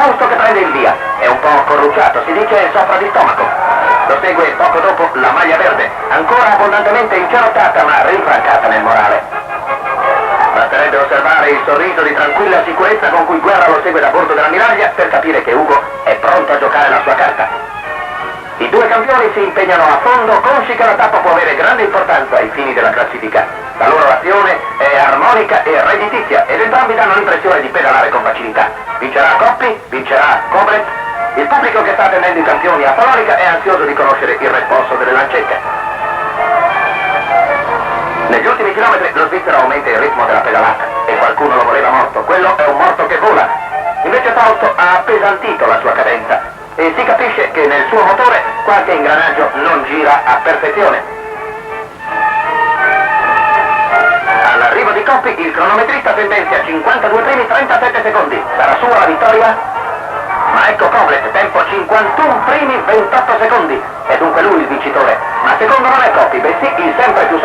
Fausto che prende il via. È un po' corrucciato, si dice soffra di stomaco. Lo segue poco dopo la maglia verde, ancora abbondantemente incerottata ma rinfrancata nel morale. Basterebbe osservare il sorriso di tranquilla sicurezza con cui Guerra lo segue da bordo dell'ammiraglia per capire che Ugo è pronto a giocare la sua carta. I due campioni si impegnano a fondo, consci che la tappa può avere grande importanza ai fini della classifica. La loro azione è armonica e redditizia ed entrambi danno l'impressione di pedalare con facilità. Vincerà Coppi, vincerà Koblet. Il pubblico che sta attendendo i campioni a Valorica è ansioso di conoscere il responso delle lancette. Negli ultimi chilometri lo svizzero aumenta il ritmo della pedalata e qualcuno lo voleva morto. Quello è un morto che vola. Invece Fausto ha appesantito la sua cadenza e si capisce che nel suo motore qualche ingranaggio non gira a perfezione. All'arrivo di Coppi il cronometrista tendenzia 52 primi 37 secondi. Sarà sua la vittoria? Ma ecco Koblet, tempo 51 primi 28 secondi. È dunque lui il vincitore. Ma secondo non è Coppi, bensì il sempre più